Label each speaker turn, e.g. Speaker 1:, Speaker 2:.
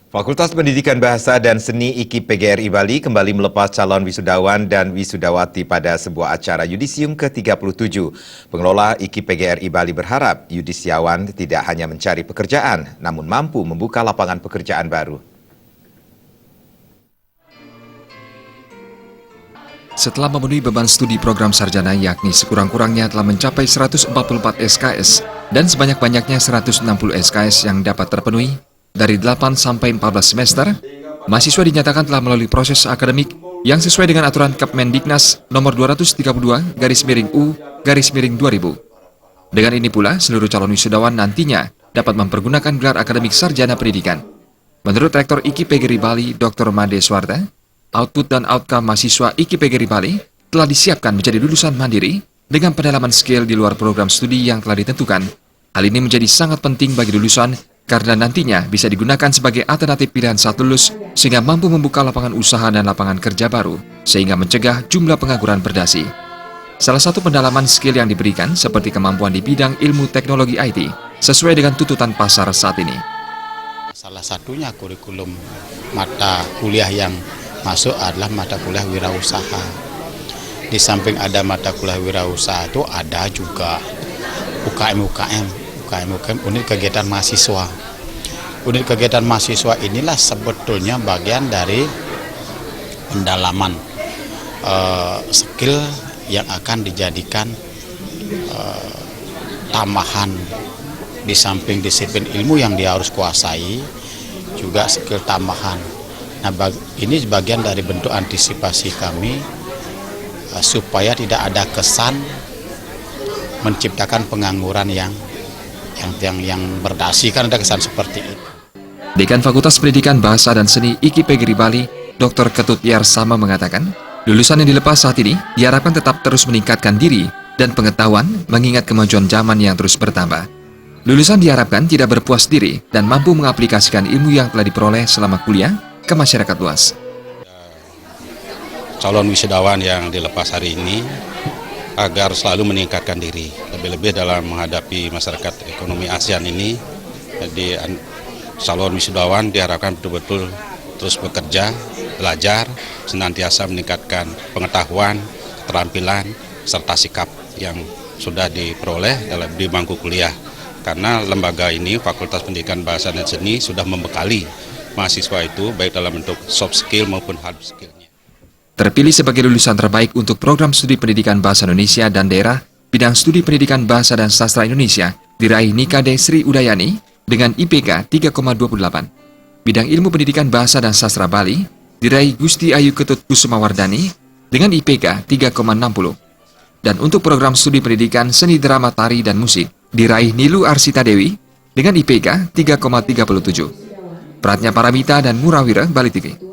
Speaker 1: Fakultas Pendidikan Bahasa dan Seni IKI PGRI Bali kembali melepas calon wisudawan dan wisudawati pada sebuah acara yudisium ke-37. Pengelola IKI PGRI Bali berharap yudisiawan tidak hanya mencari pekerjaan, namun mampu membuka lapangan pekerjaan baru.
Speaker 2: Setelah memenuhi beban studi program sarjana yakni sekurang-kurangnya telah mencapai 144 SKS dan sebanyak-banyaknya 160 SKS yang dapat terpenuhi dari 8 sampai 14 semester, mahasiswa dinyatakan telah melalui proses akademik yang sesuai dengan aturan Kepmendiknas nomor 232/U/2000. Dengan ini pula, seluruh calon wisudawan nantinya dapat mempergunakan gelar akademik sarjana pendidikan. Menurut Rektor IKI PGRI Bali, Dr. Made Swarta, output dan outcome mahasiswa IKI PGRI Bali telah disiapkan menjadi lulusan mandiri dengan pendalaman skill di luar program studi yang telah ditentukan. Hal ini menjadi sangat penting bagi lulusan karena nantinya bisa digunakan sebagai alternatif pilihan saat lulus sehingga mampu membuka lapangan usaha dan lapangan kerja baru sehingga mencegah jumlah pengangguran berdasi. Salah satu pendalaman skill yang diberikan seperti kemampuan di bidang ilmu teknologi IT sesuai dengan tuntutan pasar saat ini.
Speaker 3: Salah satunya kurikulum mata kuliah yang masuk adalah mata kuliah wirausaha. Di samping ada mata kuliah wirausaha itu ada juga UKM, unit kegiatan mahasiswa. Unit kegiatan mahasiswa inilah sebetulnya bagian dari pendalaman skill yang akan dijadikan tambahan di samping disiplin ilmu yang dia harus kuasai, juga skill tambahan. Nah, ini bagian dari bentuk antisipasi kami supaya tidak ada kesan menciptakan pengangguran yang berdasi, kan ada kesan seperti itu.
Speaker 2: Dekan Fakultas Pendidikan Bahasa dan Seni IKI PGRI Bali, Dr. Ketut Yarsama mengatakan, lulusan yang dilepas saat ini diharapkan tetap terus meningkatkan diri dan pengetahuan mengingat kemajuan zaman yang terus bertambah. Lulusan diharapkan tidak berpuas diri dan mampu mengaplikasikan ilmu yang telah diperoleh selama kuliah ke masyarakat luas.
Speaker 4: Calon wisudawan yang dilepas hari ini agar selalu meningkatkan diri, lebih-lebih dalam menghadapi masyarakat ekonomi ASEAN ini. Jadi calon wisudawan diharapkan betul-betul terus bekerja, belajar, senantiasa meningkatkan pengetahuan, keterampilan, serta sikap yang sudah diperoleh di bangku kuliah. Karena lembaga ini, Fakultas Pendidikan Bahasa dan Seni, sudah membekali mahasiswa itu baik dalam bentuk soft skill maupun hard skill-nya.
Speaker 2: Terpilih sebagai lulusan terbaik untuk program studi pendidikan bahasa Indonesia dan daerah bidang studi pendidikan bahasa dan sastra Indonesia diraih Nikade Sri Udayani dengan IPK 3,28. Bidang ilmu pendidikan bahasa dan sastra Bali diraih Gusti Ayu Ketut Kusumawardani dengan IPK 3,60. Dan untuk program studi pendidikan seni drama tari dan musik diraih Nilu Arsita Dewi dengan IPK 3,37. Pratnya Paramita dan Murawira, Bali TV.